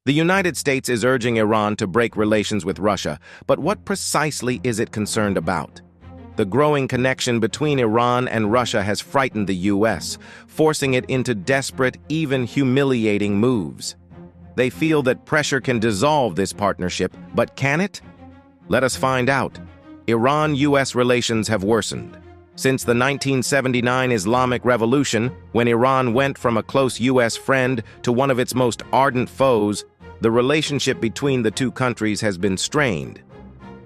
The United States is urging Iran to break relations with Russia, but what precisely is it concerned about? The growing connection between Iran and Russia has frightened the U.S., forcing it into desperate, even humiliating moves. They feel that pressure can dissolve this partnership, but can it? Let us find out. Iran-U.S. relations have worsened. Since the 1979 Islamic Revolution, when Iran went from a close U.S. friend to one of its most ardent foes, the relationship between the two countries has been strained.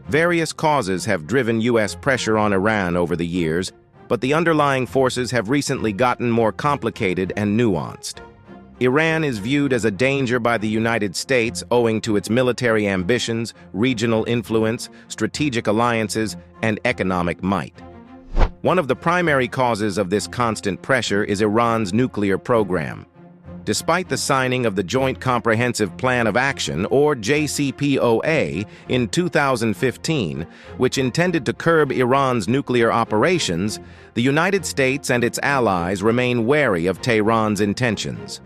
Various causes have driven U.S. pressure on Iran over the years, but the underlying forces have recently gotten more complicated and nuanced. Iran is viewed as a danger by the United States owing to its military ambitions, regional influence, strategic alliances, and economic might. One of the primary causes of this constant pressure is Iran's nuclear program. Despite the signing of the Joint Comprehensive Plan of Action, or JCPOA, in 2015, which intended to curb Iran's nuclear operations, the United States and its allies remain wary of Tehran's intentions.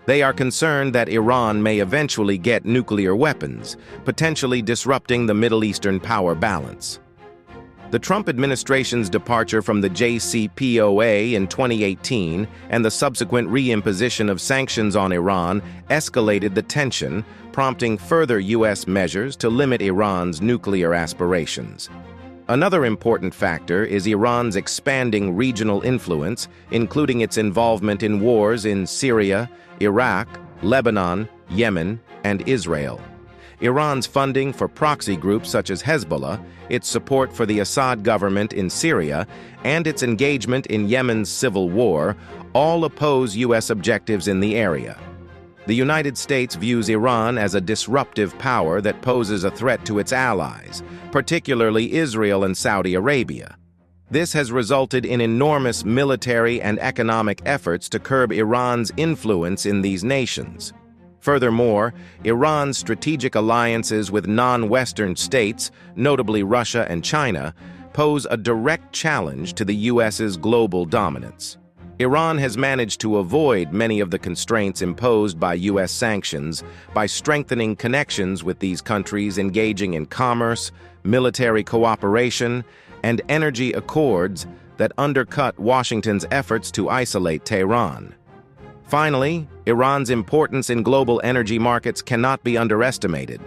They are concerned that Iran may eventually get nuclear weapons, potentially disrupting the Middle Eastern power balance. The Trump administration's departure from the JCPOA in 2018 and the subsequent reimposition of sanctions on Iran escalated the tension, prompting further U.S. measures to limit Iran's nuclear aspirations. Another important factor is Iran's expanding regional influence, including its involvement in wars in Syria, Iraq, Lebanon, Yemen, and Israel. Iran's funding for proxy groups such as Hezbollah, its support for the Assad government in Syria, and its engagement in Yemen's civil war all oppose U.S. objectives in the area. The United States views Iran as a disruptive power that poses a threat to its allies, particularly Israel and Saudi Arabia. This has resulted in enormous military and economic efforts to curb Iran's influence in these nations. Furthermore, Iran's strategic alliances with non-Western states, notably Russia and China, pose a direct challenge to the U.S.'s global dominance. Iran has managed to avoid many of the constraints imposed by U.S. sanctions by strengthening connections with these countries, engaging in commerce, military cooperation, and energy accords that undercut Washington's efforts to isolate Tehran. Finally, Iran's importance in global energy markets cannot be underestimated.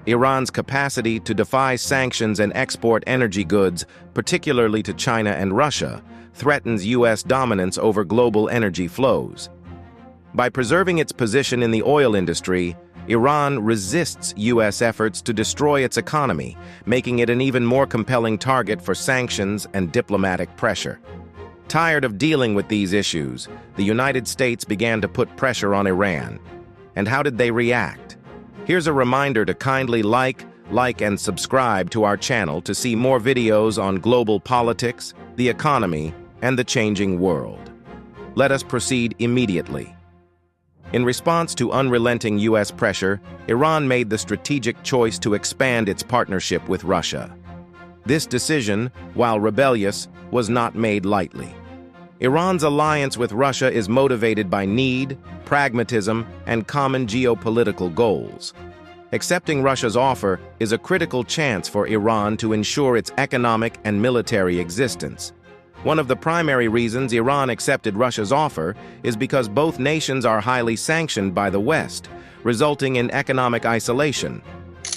Iran's capacity to defy sanctions and export energy goods, particularly to China and Russia, threatens U.S. dominance over global energy flows. By preserving its position in the oil industry, Iran resists U.S. efforts to destroy its economy, making it an even more compelling target for sanctions and diplomatic pressure. Tired of dealing with these issues, the United States began to put pressure on Iran. And how did they react? Here's a reminder to kindly like, and subscribe to our channel to see more videos on global politics, the economy, and the changing world. Let us proceed immediately. In response to unrelenting U.S. pressure, Iran made the strategic choice to expand its partnership with Russia. This decision, while rebellious, was not made lightly. Iran's alliance with Russia is motivated by need, pragmatism, and common geopolitical goals. Accepting Russia's offer is a critical chance for Iran to ensure its economic and military existence. One of the primary reasons Iran accepted Russia's offer is because both nations are highly sanctioned by the West, resulting in economic isolation.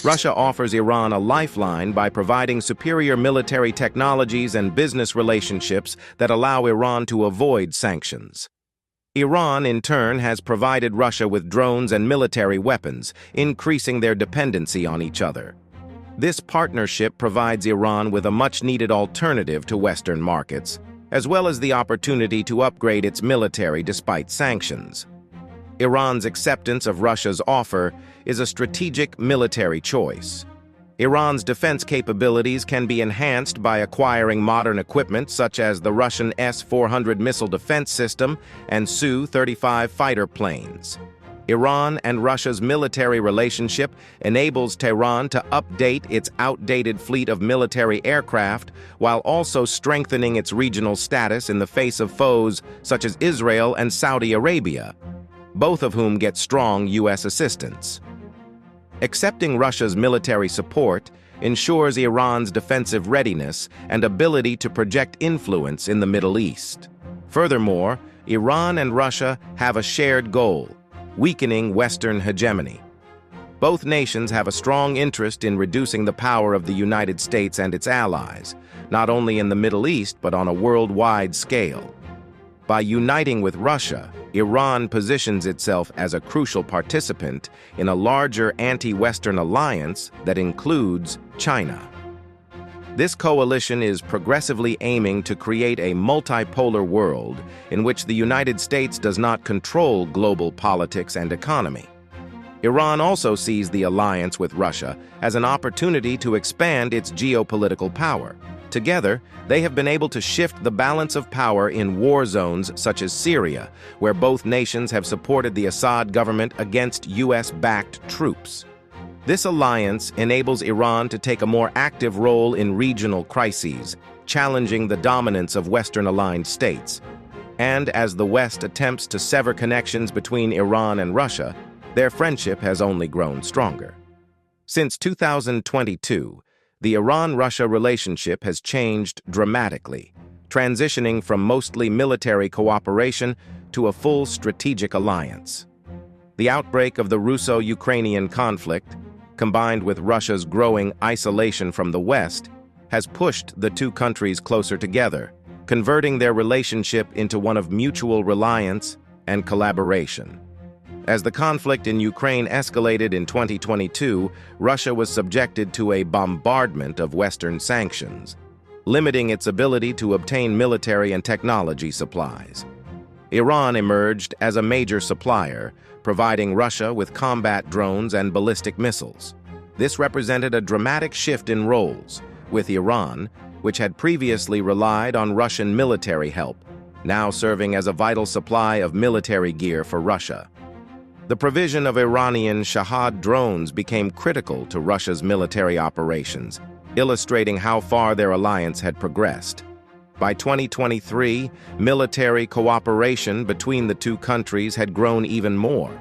Russia offers Iran a lifeline by providing superior military technologies and business relationships that allow Iran to avoid sanctions. Iran, in turn, has provided Russia with drones and military weapons, increasing their dependency on each other. This partnership provides Iran with a much-needed alternative to Western markets, as well as the opportunity to upgrade its military despite sanctions. Iran's acceptance of Russia's offer is a strategic military choice. Iran's defense capabilities can be enhanced by acquiring modern equipment such as the Russian S-400 missile defense system and Su-35 fighter planes. Iran and Russia's military relationship enables Tehran to update its outdated fleet of military aircraft while also strengthening its regional status in the face of foes such as Israel and Saudi Arabia, both of whom get strong U.S. assistance. Accepting Russia's military support ensures Iran's defensive readiness and ability to project influence in the Middle East. Furthermore, Iran and Russia have a shared goal: weakening Western hegemony. Both nations have a strong interest in reducing the power of the United States and its allies, not only in the Middle East but on a worldwide scale. By uniting with Russia, Iran positions itself as a crucial participant in a larger anti-Western alliance that includes China. This coalition is progressively aiming to create a multipolar world in which the United States does not control global politics and economy. Iran also sees the alliance with Russia as an opportunity to expand its geopolitical power. Together, they have been able to shift the balance of power in war zones such as Syria, where both nations have supported the Assad government against US-backed troops. This alliance enables Iran to take a more active role in regional crises, challenging the dominance of Western-aligned states. And as the West attempts to sever connections between Iran and Russia, their friendship has only grown stronger. Since 2022, the Iran-Russia relationship has changed dramatically, transitioning from mostly military cooperation to a full strategic alliance. The outbreak of the Russo-Ukrainian conflict, combined with Russia's growing isolation from the West, has pushed the two countries closer together, converting their relationship into one of mutual reliance and collaboration. As the conflict in Ukraine escalated in 2022, Russia was subjected to a bombardment of Western sanctions, limiting its ability to obtain military and technology supplies. Iran emerged as a major supplier, providing Russia with combat drones and ballistic missiles. This represented a dramatic shift in roles, with Iran, which had previously relied on Russian military help, now serving as a vital supply of military gear for Russia. The provision of Iranian Shahad drones became critical to Russia's military operations, illustrating how far their alliance had progressed. By 2023, military cooperation between the two countries had grown even more.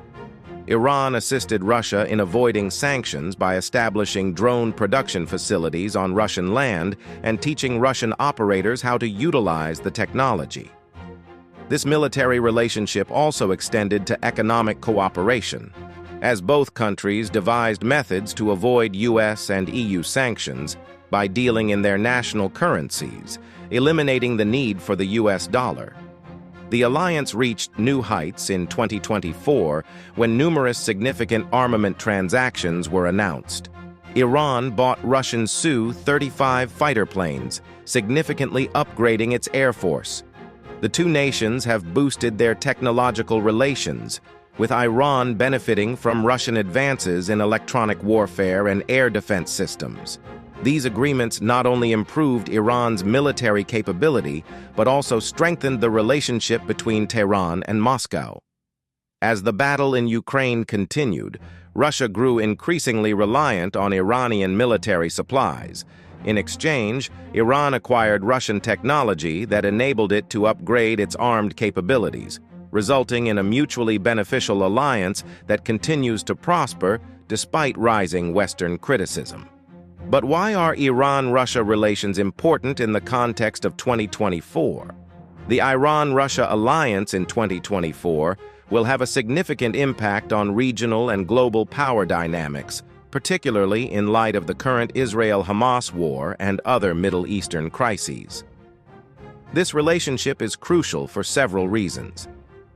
Iran assisted Russia in avoiding sanctions by establishing drone production facilities on Russian land and teaching Russian operators how to utilize the technology. This military relationship also extended to economic cooperation, as both countries devised methods to avoid US and EU sanctions by dealing in their national currencies, eliminating the need for the US dollar. The alliance reached new heights in 2024 when numerous significant armament transactions were announced. Iran bought Russian Su-35 fighter planes, significantly upgrading its air force. The two nations have boosted their technological relations, with Iran benefiting from Russian advances in electronic warfare and air defense systems. These agreements not only improved Iran's military capability, but also strengthened the relationship between Tehran and Moscow. As the battle in Ukraine continued, Russia grew increasingly reliant on Iranian military supplies. In exchange, Iran acquired Russian technology that enabled it to upgrade its armed capabilities, resulting in a mutually beneficial alliance that continues to prosper despite rising Western criticism. But why are Iran-Russia relations important in the context of 2024? The Iran-Russia alliance in 2024 will have a significant impact on regional and global power dynamics, particularly in light of the current Israel-Hamas war and other Middle Eastern crises. This relationship is crucial for several reasons.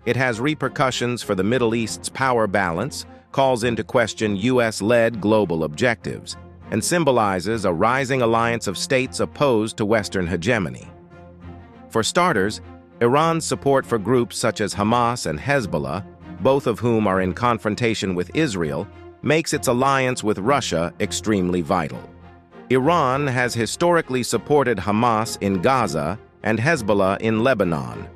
It has repercussions for the Middle East's power balance, calls into question US-led global objectives, and symbolizes a rising alliance of states opposed to Western hegemony. For starters, Iran's support for groups such as Hamas and Hezbollah, both of whom are in confrontation with Israel, makes its alliance with Russia extremely vital. Iran has historically supported Hamas in Gaza and Hezbollah in Lebanon,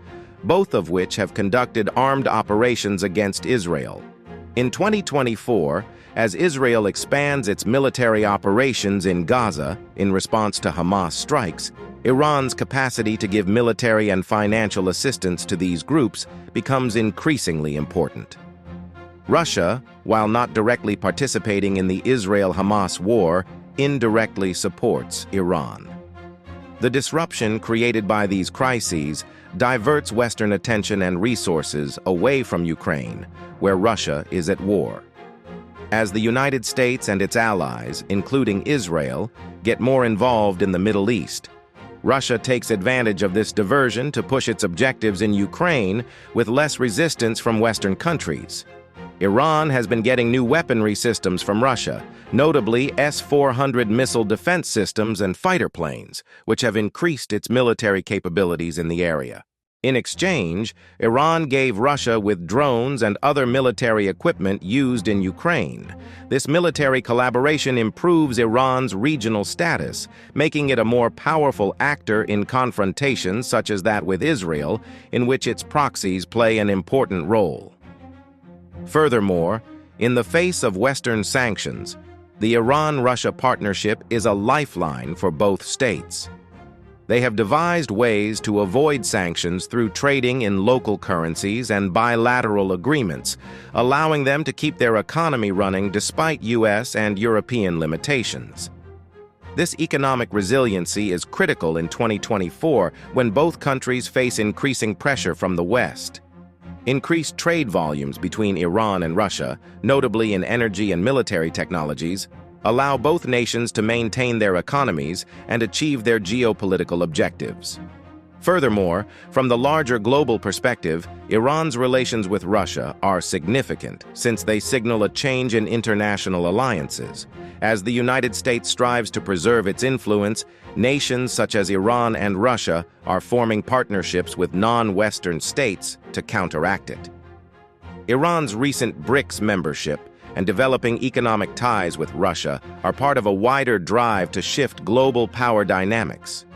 both of which have conducted armed operations against Israel. In 2024, as Israel expands its military operations in Gaza in response to Hamas strikes, Iran's capacity to give military and financial assistance to these groups becomes increasingly important. Russia, while not directly participating in the Israel-Hamas war, indirectly supports Iran. The disruption created by these crises diverts Western attention and resources away from Ukraine, where Russia is at war. As the United States and its allies, including Israel, get more involved in the Middle East, Russia takes advantage of this diversion to push its objectives in Ukraine with less resistance from Western countries. Iran has been getting new weaponry systems from Russia, notably S-400 missile defense systems and fighter planes, which have increased its military capabilities in the area. In exchange, Iran gave Russia with drones and other military equipment used in Ukraine. This military collaboration improves Iran's regional status, making it a more powerful actor in confrontations such as that with Israel, in which its proxies play an important role. Furthermore, in the face of Western sanctions, the Iran-Russia partnership is a lifeline for both states. They have devised ways to avoid sanctions through trading in local currencies and bilateral agreements, allowing them to keep their economy running despite U.S. and European limitations. This economic resiliency is critical in 2024 when both countries face increasing pressure from the West. Increased trade volumes between Iran and Russia, notably in energy and military technologies, allow both nations to maintain their economies and achieve their geopolitical objectives. Furthermore, from the larger global perspective, Iran's relations with Russia are significant since they signal a change in international alliances. As the United States strives to preserve its influence, nations such as Iran and Russia are forming partnerships with non-Western states to counteract it. Iran's recent BRICS membership and developing economic ties with Russia are part of a wider drive to shift global power dynamics,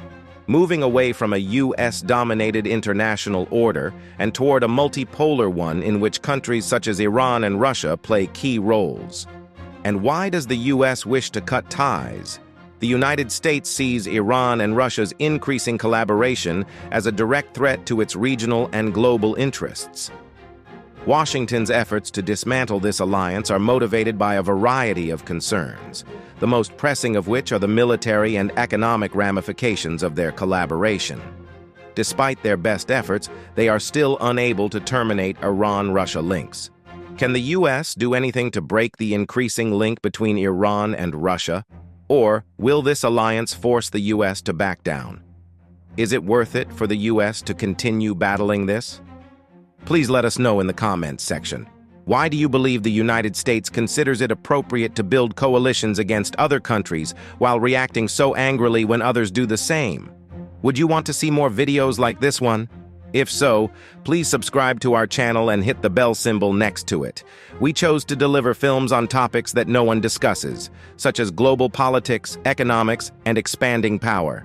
moving away from a U.S.-dominated international order and toward a multipolar one in which countries such as Iran and Russia play key roles. And why does the U.S. wish to cut ties? The United States sees Iran and Russia's increasing collaboration as a direct threat to its regional and global interests. Washington's efforts to dismantle this alliance are motivated by a variety of concerns, the most pressing of which are the military and economic ramifications of their collaboration. Despite their best efforts, they are still unable to terminate Iran-Russia links. Can the U.S. do anything to break the increasing link between Iran and Russia? Or will this alliance force the U.S. to back down? Is it worth it for the U.S. to continue battling this? Please let us know in the comments section. Why do you believe the United States considers it appropriate to build coalitions against other countries while reacting so angrily when others do the same? Would you want to see more videos like this one? If so, please subscribe to our channel and hit the bell symbol next to it. We chose to deliver films on topics that no one discusses, such as global politics, economics, and expanding power.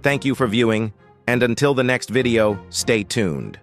Thank you for viewing, and until the next video, stay tuned.